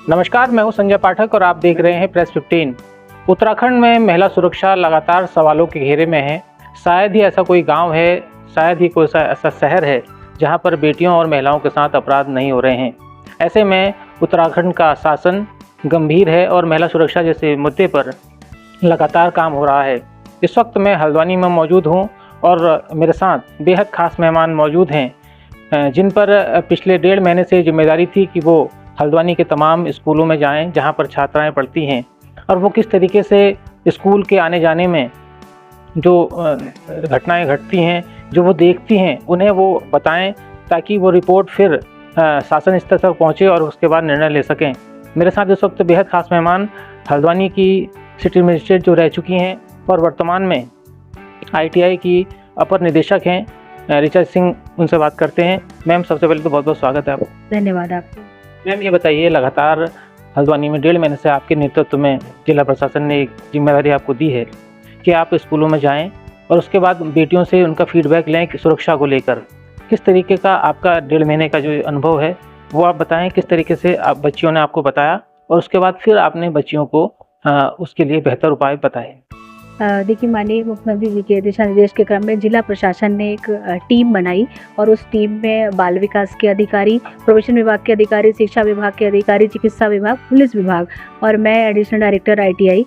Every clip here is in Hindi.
नमस्कार, मैं हूं संजय पाठक और आप देख रहे हैं प्रेस 15। उत्तराखंड में महिला सुरक्षा लगातार सवालों के घेरे में है। शायद ही ऐसा कोई गांव है, शायद ही कोई ऐसा शहर है जहां पर बेटियों और महिलाओं के साथ अपराध नहीं हो रहे हैं। ऐसे में उत्तराखंड का शासन गंभीर है और महिला सुरक्षा जैसे मुद्दे पर लगातार काम हो रहा है। इस वक्त मैं हल्द्वानी में मौजूद हूँ और मेरे साथ बेहद खास मेहमान मौजूद हैं जिन पर पिछले 1.5 महीने से जिम्मेदारी थी कि वो हल्द्वानी के तमाम स्कूलों में जाएं जहां पर छात्राएं पढ़ती हैं और वो किस तरीके से स्कूल के आने जाने में जो घटनाएं घटती हैं, जो वो देखती हैं, उन्हें वो बताएं ताकि वो रिपोर्ट फिर शासन स्तर तक पहुंचे और उसके बाद निर्णय ले सकें। मेरे साथ इस वक्त बेहद खास मेहमान हल्द्वानी की सिटी मजिस्ट्रेट जो रह चुकी हैं और वर्तमान में ITI की अपर निदेशक हैं ऋचा सिंह, उनसे बात करते हैं। मैम, सबसे पहले तो बहुत बहुत स्वागत है आपको। धन्यवाद आपको। मैम, ये बताइए, लगातार हल्द्वानी में 1.5 महीने से आपके नेतृत्व में जिला प्रशासन ने एक जिम्मेदारी आपको दी है कि आप स्कूलों में जाएं और उसके बाद बेटियों से उनका फीडबैक लें कि सुरक्षा को लेकर किस तरीके का आपका 1.5 महीने का जो अनुभव है वो आप बताएं। किस तरीके से आप बच्चियों ने आपको बताया और उसके बाद फिर आपने बच्चियों को उसके लिए बेहतर उपाय बताए। देखिए, माननीय मुख्यमंत्री जी के दिशा निर्देश के क्रम में जिला प्रशासन ने एक टीम बनाई और उस टीम में बाल विकास के अधिकारी, प्रोबेशन विभाग के अधिकारी, शिक्षा विभाग के अधिकारी, चिकित्सा विभाग, पुलिस विभाग और मैं एडिशनल डायरेक्टर ITI,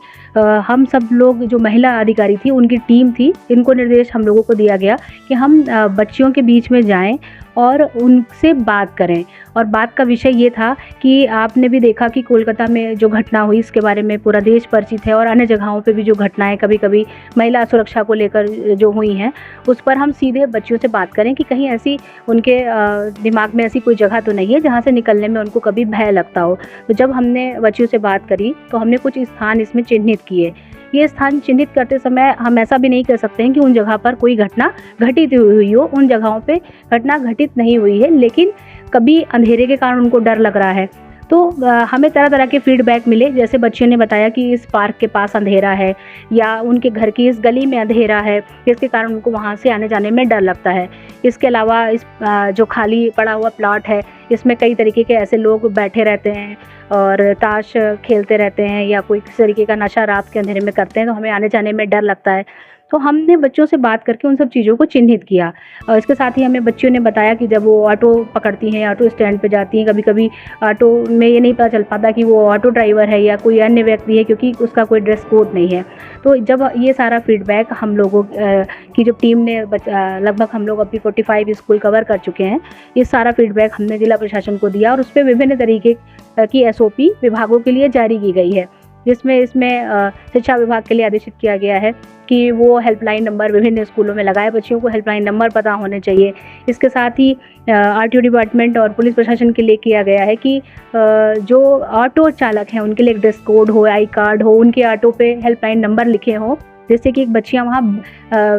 हम सब लोग जो महिला अधिकारी थी उनकी टीम थी। इनको निर्देश हम लोगों को दिया गया कि हम बच्चियों के बीच में जाएं और उनसे बात करें। और बात का विषय ये था कि आपने भी देखा कि कोलकाता में जो घटना हुई इसके बारे में पूरा देश परिचित है और अन्य जगहों पे भी जो घटनाएं कभी कभी महिला सुरक्षा को लेकर जो हुई हैं उस पर हम सीधे बच्चियों से बात करें कि कहीं ऐसी उनके दिमाग में ऐसी कोई जगह तो नहीं है जहाँ से निकलने में उनको कभी भय लगता हो। तो जब हमने बच्चियों से बात करी तो हमने कुछ स्थान इसमें चिन्हित किए। ये स्थान चिन्हित करते समय हम ऐसा भी नहीं कर सकते हैं कि उन जगह पर कोई घटना घटित हुई हो। उन जगहों पे घटना घटित नहीं हुई है, लेकिन कभी अंधेरे के कारण उनको डर लग रहा है। तो हमें तरह तरह के फीडबैक मिले, जैसे बच्चियों ने बताया कि इस पार्क के पास अंधेरा है या उनके घर की इस गली में अंधेरा है जिसके कारण उनको वहाँ से आने जाने में डर लगता है। इसके अलावा इस जो खाली पड़ा हुआ प्लॉट है इसमें कई तरीके के ऐसे लोग बैठे रहते हैं और ताश खेलते रहते हैं या कोई किसी तरीके का नशा रात के अंधेरे में करते हैं, तो हमें आने जाने में डर लगता है। तो हमने बच्चों से बात करके उन सब चीज़ों को चिन्हित किया। और इसके साथ ही हमें बच्चियों ने बताया कि जब वो ऑटो पकड़ती हैं, ऑटो स्टैंड पे जाती हैं, कभी कभी ऑटो में ये नहीं पता चल पाता कि वो ऑटो ड्राइवर है या कोई अन्य व्यक्ति है क्योंकि उसका कोई ड्रेस कोड नहीं है। तो जब ये सारा फीडबैक हम लोगों की जो टीम ने लगभग हम लोग अभी 45 स्कूल कवर कर चुके हैं, ये सारा फीडबैक हमने जिला प्रशासन को दिया और उस पर विभिन्न तरीके की SOP विभागों के लिए जारी की गई है, जिसमें इसमें शिक्षा विभाग के लिए आदेशित किया गया है कि वो हेल्पलाइन नंबर विभिन्न स्कूलों में लगाए। बच्चियों को हेल्पलाइन नंबर पता होने चाहिए। इसके साथ ही RTO डिपार्टमेंट और पुलिस प्रशासन के लिए किया गया है कि जो ऑटो चालक हैं उनके लिए एक ड्रेस कोड हो, आई कार्ड हो, उनके ऑटो पे हेल्पलाइन नंबर लिखे हों, जिससे कि बच्चियां वहाँ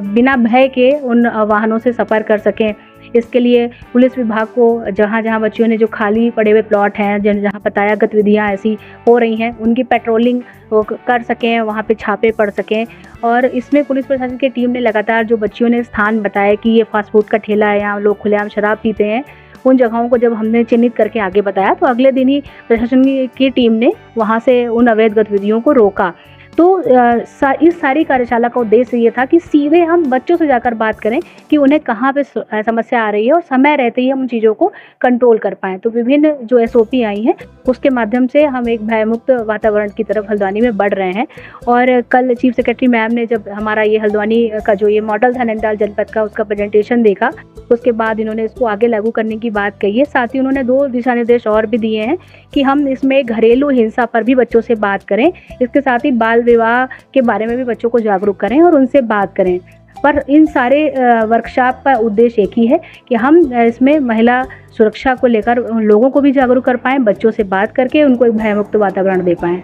बिना भय के उन वाहनों से सफ़र कर सकें। इसके लिए पुलिस विभाग को जहाँ जहाँ बच्चियों ने जो खाली पड़े हुए प्लॉट हैं, जहाँ बताया गतिविधियाँ ऐसी हो रही हैं, उनकी पेट्रोलिंग कर सकें, वहाँ पे छापे पड़ सकें। और इसमें पुलिस प्रशासन की टीम ने लगातार जो बच्चियों ने स्थान बताए कि ये फास्ट फूड का ठेला है, यहाँ लोग खुलेआम शराब पीते हैं, उन जगहों को जब हमने चिन्हित करके आगे बताया तो अगले दिन ही प्रशासन की टीम ने वहाँ से उन अवैध गतिविधियों को रोका। तो इस सारी कार्यशाला का उद्देश्य ये था कि सीधे हम बच्चों से जाकर बात करें कि उन्हें कहाँ पे समस्या आ रही है और समय रहते ही हम उन चीज़ों को कंट्रोल कर पाएँ। तो विभिन्न जो SOP आई हैं उसके माध्यम से हम एक भयमुक्त वातावरण की तरफ हल्द्वानी में बढ़ रहे हैं। और कल चीफ सेक्रेटरी मैम ने जब हमारा ये हल्द्वानी का जो ये मॉडल था नैनीताल जनपद का, उसका प्रेजेंटेशन देखा, उसके बाद इन्होंने इसको आगे लागू करने की बात कही है। साथ ही उन्होंने 2 दिशा निर्देश और भी दिए हैं कि हम इसमें घरेलू हिंसा पर भी बच्चों से बात करें। इसके साथ ही बाल विवाह के बारे में भी बच्चों को जागरूक करें और उनसे बात करें। पर इन सारे वर्कशॉप का उद्देश्य एक ही है कि हम इसमें महिला सुरक्षा को लेकर लोगों को भी जागरूक कर पाएँ, बच्चों से बात करके उनको एक भयमुक्त वातावरण दे पाएँ।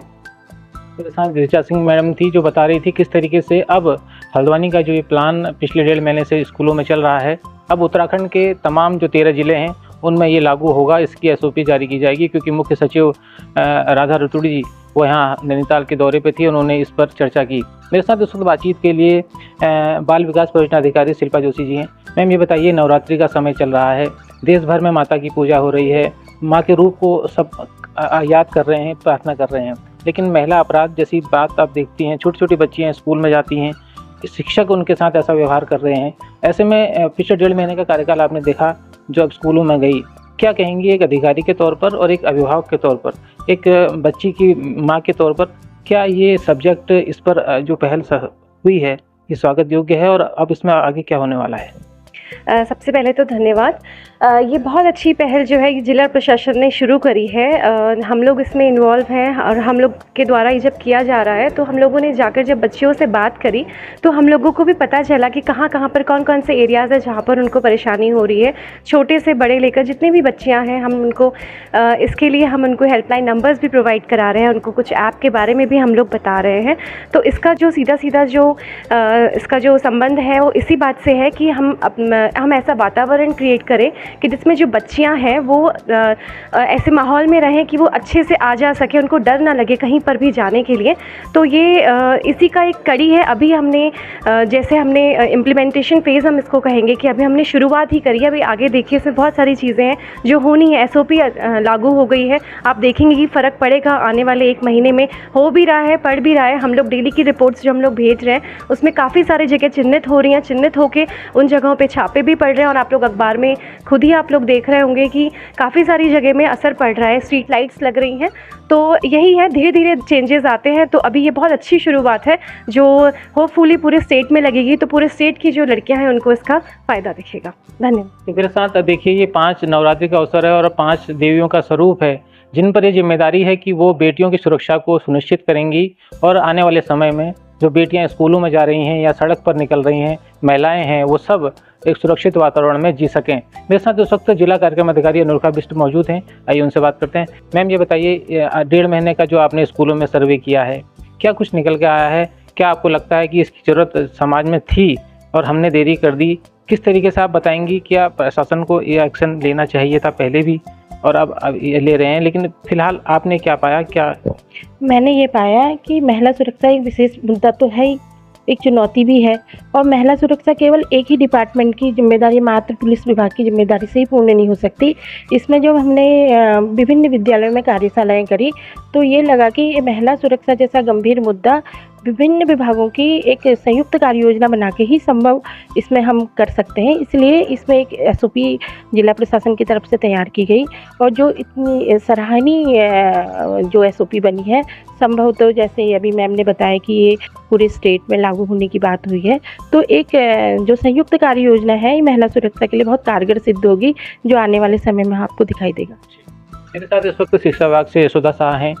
मेरे साथ ऋचा सिंह मैडम थी जो बता रही थी किस तरीके से अब हल्द्वानी का जो ये प्लान पिछले 1.5 महीने से स्कूलों में चल रहा है, अब उत्तराखंड के तमाम जो 13 ज़िले हैं उनमें ये लागू होगा। इसकी SOP जारी की जाएगी क्योंकि मुख्य सचिव राधा रतूड़ी जी वो यहाँ नैनीताल के दौरे पे थी, उन्होंने इस पर चर्चा की। मेरे साथ इस वक्त बातचीत के लिए बाल विकास परियोजना अधिकारी शिल्पा जोशी जी हैं। मैम, ये बताइए, नवरात्रि का समय चल रहा है, देश भर में माता की पूजा हो रही है, माँ के रूप को सब याद कर रहे हैं, प्रार्थना कर रहे हैं। लेकिन महिला अपराध जैसी बात आप देखती हैं, छोटी छोटी बच्चियाँ स्कूल में जाती हैं, शिक्षक उनके साथ ऐसा व्यवहार कर रहे हैं। ऐसे में पिछले 1.5 महीने का कार्यकाल आपने देखा जो अब स्कूलों में गई, क्या कहेंगी एक अधिकारी के तौर पर और एक अभिभावक के तौर पर, एक बच्ची की माँ के तौर पर, क्या ये सब्जेक्ट, इस पर जो पहल हुई है ये स्वागत योग्य है और अब इसमें आगे क्या होने वाला है? सबसे पहले तो धन्यवाद। ये बहुत अच्छी पहल जो है ये जिला प्रशासन ने शुरू करी है। हम लोग इसमें इन्वॉल्व हैं और हम लोग के द्वारा ये जब किया जा रहा है तो हम लोगों ने जाकर जब बच्चियों से बात करी तो हम लोगों को भी पता चला कि कहाँ कहाँ पर कौन कौन से एरियाज़ है जहाँ पर उनको परेशानी हो रही है। छोटे से बड़े लेकर जितने भी बच्चियाँ हैं हम उनको इसके लिए हम उनको हेल्पलाइन नंबर्स भी प्रोवाइड करा रहे हैं, उनको कुछ ऐप के बारे में भी हम लोग बता रहे हैं। तो इसका जो सीधा सीधा जो इसका जो संबंध है वो इसी बात से है कि हम ऐसा वातावरण क्रिएट करें कि जिसमें जो बच्चियां हैं वो ऐसे माहौल में रहें कि वो अच्छे से आ जा सके, उनको डर ना लगे कहीं पर भी जाने के लिए। तो ये इसी का एक कड़ी है। अभी हमने जैसे हमने इम्प्लीमेंटेशन फेज़ हम इसको कहेंगे कि अभी हमने शुरुआत ही करी है। अभी आगे देखिए इसमें बहुत सारी चीज़ें हैं जो होनी है। SOP लागू हो गई है, आप देखेंगे कि फ़र्क पड़ेगा आने वाले 1 महीने में। हो भी रहा है, पड़ भी रहा है। हम लोग डेली की रिपोर्ट्स जो हम लोग भेज रहे हैं उसमें काफ़ी सारी जगह चिन्हित हो रही हैं, चिन्हित होकर उन जगहों पर छापे भी पड़ रहे हैं और आप लोग अखबार में खुद ही आप लोग देख रहे होंगे कि काफ़ी सारी जगह में असर पड़ रहा है, स्ट्रीट लाइट्स लग रही हैं। तो यही है, धीरे धीरे चेंजेस आते हैं। तो अभी ये बहुत अच्छी शुरुआत है जो होपफुली पूरे स्टेट में लगेगी, तो पूरे स्टेट की जो लड़कियां हैं उनको इसका फ़ायदा दिखेगा। धन्यवाद। मेरे साथ देखिए ये 5 नवरात्रि का अवसर है और 5 देवियों का स्वरूप है जिन पर ये जिम्मेदारी है कि वो बेटियों की सुरक्षा को सुनिश्चित करेंगी और आने वाले समय में जो बेटियां स्कूलों में जा रही हैं या सड़क पर निकल रही हैं, महिलाएं हैं, वो सब एक सुरक्षित वातावरण में जी सकें। मेरे साथ उस वक्त जिला कार्यक्रम अधिकारी अनुराधा बिष्ट मौजूद हैं, आइए उनसे बात करते हैं। मैम ये बताइए 1.5 महीने का जो आपने स्कूलों में सर्वे किया है, क्या कुछ निकल के आया है? क्या आपको लगता है कि इसकी ज़रूरत समाज में थी और हमने देरी कर दी? किस तरीके से आप बताएंगी, क्या प्रशासन को ये एक्शन लेना चाहिए था पहले भी और अब ये ले रहे हैं, लेकिन फिलहाल आपने क्या पाया? क्या मैंने ये पाया है कि महिला सुरक्षा एक विशेष मुद्दा तो है ही, एक चुनौती भी है। और महिला सुरक्षा केवल एक ही डिपार्टमेंट की जिम्मेदारी, मात्र पुलिस विभाग की जिम्मेदारी से ही पूर्ण नहीं हो सकती। इसमें जब हमने विभिन्न विद्यालयों में कार्यशालाएं करी तो ये लगा कि महिला सुरक्षा जैसा गंभीर मुद्दा विभिन्न विभागों की एक संयुक्त कार्य योजना बना के ही संभव इसमें हम कर सकते हैं। इसलिए इसमें एक SOP जिला प्रशासन की तरफ से तैयार की गई और जो इतनी सराहनीय जो SOP बनी है, संभव तो जैसे अभी मैम ने बताया कि ये पूरे स्टेट में लागू होने की बात हुई है, तो एक जो संयुक्त कार्य योजना है ये महिला सुरक्षा के लिए बहुत कारगर सिद्ध होगी, जो आने वाले समय में आपको दिखाई देगा। मेरे साथ इस वक्त शिक्षा विभाग से यशोदा शाह हैं।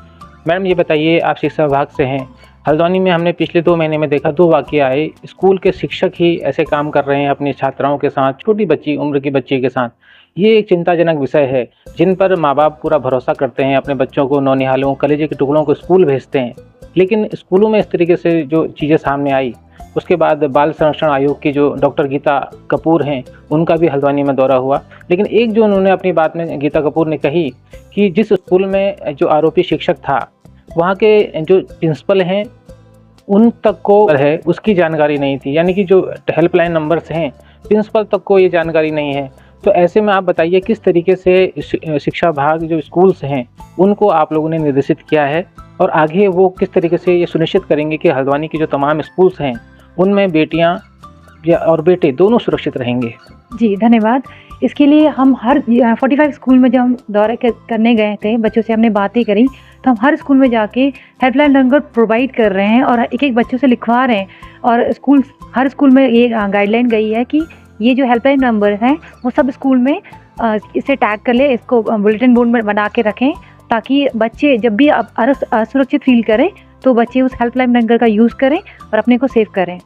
मैडम ये बताइए, आप शिक्षा विभाग से हैं, हल्द्वानी में हमने पिछले 2 महीने में देखा 2 वाक़या आए। स्कूल के शिक्षक ही ऐसे काम कर रहे हैं अपनी छात्राओं के साथ, छोटी बच्ची उम्र की बच्ची के साथ। ये एक चिंताजनक विषय है जिन पर माँ बाप पूरा भरोसा करते हैं, अपने बच्चों को नौनिहालों, कलेजे के टुकड़ों को स्कूल भेजते हैं। लेकिन स्कूलों में इस तरीके से जो चीज़ें सामने आई, उसके बाद बाल संरक्षण आयोग की जो डॉक्टर गीता कपूर हैं उनका भी हल्द्वानी में दौरा हुआ। लेकिन एक जो उन्होंने अपनी बात में गीता कपूर ने कही कि जिस स्कूल में जो आरोपी शिक्षक था वहाँ के जो प्रिंसिपल हैं उन तक को है उसकी जानकारी नहीं थी, यानी कि जो हेल्पलाइन नंबर्स हैं प्रिंसिपल तक को ये जानकारी नहीं है। तो ऐसे में आप बताइए किस तरीके से शिक्षा विभाग जो स्कूल्स हैं उनको आप लोगों ने निर्देशित किया है और आगे वो किस तरीके से ये सुनिश्चित करेंगे कि हल्द्वानी की जो तमाम स्कूल्स हैं उनमें बेटियां या और बेटे दोनों सुरक्षित रहेंगे? जी धन्यवाद। इसके लिए हम हर 45 स्कूल में जब हम दौरे करने गए थे, बच्चों से हमने बातें करी, तो हम हर स्कूल में जाके हेल्पलाइन नंबर प्रोवाइड कर रहे हैं और एक एक बच्चों से लिखवा रहे हैं। और हर स्कूल में ये गाइडलाइन गई है कि ये जो हेल्पलाइन नंबर हैं वो सब स्कूल में इसे टैग कर ले, इसको बुलेटिन बोर्ड में बना के रखें, ताकि बच्चे जब भी असुरक्षित फील करें तो बच्चे उस हेल्पलाइन नंबर का यूज़ करें और अपने को सेव करें।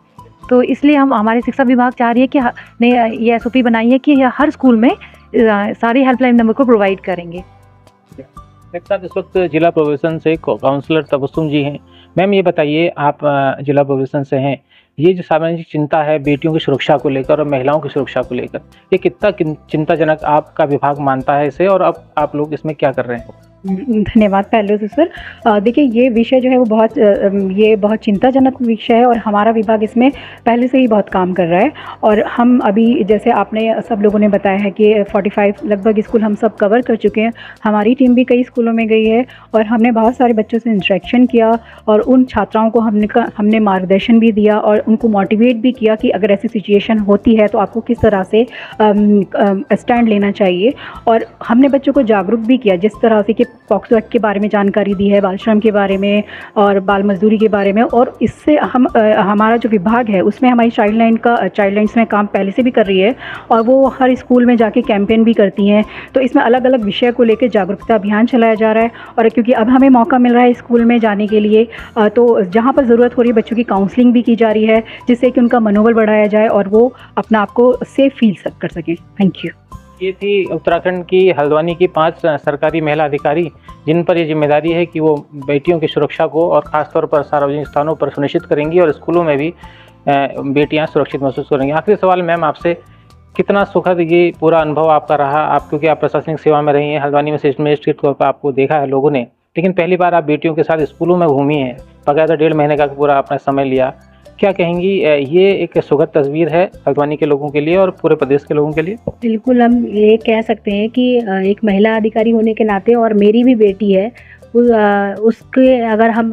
तो इसलिए हमारे शिक्षा विभाग चाह रही है कि ने ये SOP बनाई है कि हर स्कूल में सारे हेल्पलाइन नंबर को प्रोवाइड करेंगे। मेरे साथ इस वक्त जिला प्रोबेशन से काउंसलर तबस्सुम जी हैं। मैम ये बताइए, आप जिला प्रोबेशन से हैं, ये जो सामाजिक चिंता है बेटियों की सुरक्षा को लेकर और महिलाओं की सुरक्षा को लेकर, ये कितना चिंताजनक आपका विभाग मानता है इसे और अब आप लोग इसमें क्या कर रहे हैं? धन्यवाद पहले तो सर। देखिए ये विषय जो है वो ये बहुत चिंताजनक विषय है और हमारा विभाग इसमें पहले से ही बहुत काम कर रहा है। और हम अभी जैसे आपने सब लोगों ने बताया है कि 45 लगभग स्कूल हम सब कवर कर चुके हैं। हमारी टीम भी कई स्कूलों में गई है और हमने बहुत सारे बच्चों से इंटरेक्शन किया और उन छात्राओं को हमने मार्गदर्शन भी दिया और उनको मोटिवेट भी किया कि अगर ऐसी सिचुएशन होती है तो आपको किस तरह से स्टैंड लेना चाहिए। और हमने बच्चों को जागरूक भी किया जिस तरह से कि पॉक्सो एक्ट के बारे में जानकारी दी है, बाल श्रम के बारे में और बाल मजदूरी के बारे में। और इससे हमारा जो विभाग है उसमें हमारी चाइल्डलाइंस में काम पहले से भी कर रही है और वो हर स्कूल में जाके कैंपेन भी करती हैं। तो इसमें अलग अलग विषय को लेकर जागरूकता अभियान चलाया जा रहा है। और क्योंकि अब हमें मौका मिल रहा है स्कूल में जाने के लिए तो जहाँ पर ज़रूरत हो रही है बच्चों की काउंसलिंग भी की जा रही है जिससे कि उनका मनोबल बढ़ाया जाए और वो अपना आप को सेफ फील कर सकें। Thank you. ये थी उत्तराखंड की हल्द्वानी की 5 सरकारी महिला अधिकारी जिन पर ये जिम्मेदारी है कि वो बेटियों की सुरक्षा को और ख़ासतौर पर सार्वजनिक स्थानों पर सुनिश्चित करेंगी और स्कूलों में भी बेटियां सुरक्षित महसूस करेंगी। आखिरी सवाल मैम आपसे, कितना सुखद ये पूरा अनुभव आपका रहा? आप क्योंकि आप प्रशासनिक सेवा में रही हैं, हल्द्वानी में मजिस्ट्रेट तौर पर आपको देखा है लोगों ने, लेकिन पहली बार आप बेटियों के साथ स्कूलों में घूमी हैं, बकायदा 1.5 महीने का पूरा आपने समय लिया। क्या कहेंगी, ये एक सुखद तस्वीर है हल्द्वानी के लोगों के लिए और पूरे प्रदेश के लोगों के लिए? बिल्कुल, हम ये कह सकते हैं कि एक महिला अधिकारी होने के नाते और मेरी भी बेटी है उसके अगर हम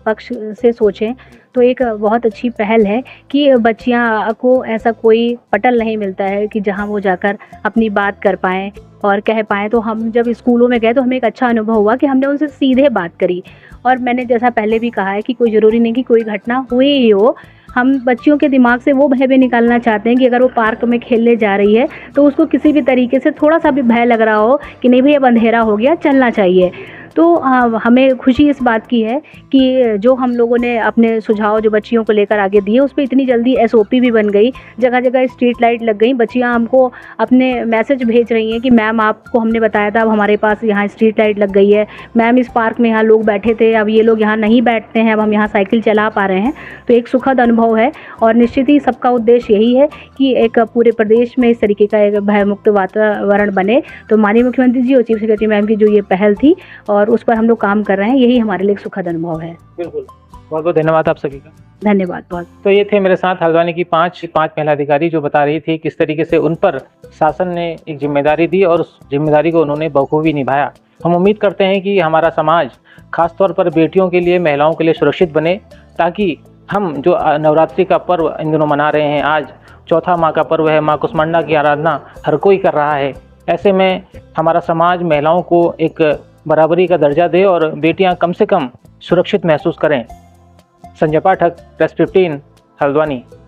पक्ष से सोचें तो एक बहुत अच्छी पहल है कि बच्चियां को ऐसा कोई पटल नहीं मिलता है कि जहां वो जाकर अपनी बात कर पाएँ और कह पाएँ। तो हम जब स्कूलों में गए तो हमें एक अच्छा अनुभव हुआ कि हमने उनसे सीधे बात करी। और मैंने जैसा पहले भी कहा है कि कोई ज़रूरी नहीं कि कोई घटना हुई ही हो, हम बच्चियों के दिमाग से वो भय भी निकालना चाहते हैं कि अगर वो पार्क में खेलने जा रही है तो उसको किसी भी तरीके से थोड़ा सा भी भय लग रहा हो कि नहीं भई अब अंधेरा हो गया, चलना चाहिए। तो हमें खुशी इस बात की है कि जो हम लोगों ने अपने सुझाव जो बच्चियों को लेकर आगे दिए उस पे इतनी जल्दी SOP भी बन गई, जगह जगह स्ट्रीट लाइट लग गई। बच्चियां हमको अपने मैसेज भेज रही हैं कि मैम आपको हमने बताया था, अब हमारे पास यहाँ स्ट्रीट लाइट लग गई है। मैम इस पार्क में यहाँ लोग बैठे थे, अब ये लोग यहाँ नहीं बैठते हैं, अब हम यहाँ साइकिल चला पा रहे हैं। तो एक सुखद अनुभव है और निश्चित ही सबका उद्देश्य यही है कि एक पूरे प्रदेश में इस तरीके का एक भयमुक्त वातावरण बने। तो माननीय मुख्यमंत्री जी और चीफ सेक्रेटरी मैम की जो ये पहल थी और उस पर हम लोग काम कर रहे हैं, यही हमारे लिए एक सुखद अनुभव है। बिल्कुल, बहुत बहुत धन्यवाद आप सभी का। धन्यवाद बहुत। तो ये थे मेरे साथ हल्द्वानी की 5 महिला अधिकारी जो बता रही थी किस तरीके से उन पर शासन ने एक जिम्मेदारी दी और उस जिम्मेदारी को उन्होंने बखूबी निभाया। हम उम्मीद करते हैं कि हमारा समाज खासतौर पर बेटियों के लिए, महिलाओं के लिए सुरक्षित बने, ताकि हम जो नवरात्रि का पर्व इन दिनों मना रहे हैं, आज चौथा माँ का पर्व है, माँ कुष्मांडा की आराधना हर कोई कर रहा है। ऐसे में हमारा समाज महिलाओं को एक बराबरी का दर्जा दे और बेटियां कम से कम सुरक्षित महसूस करें। संजय पाठक, प्रेस 15, हल्द्वानी।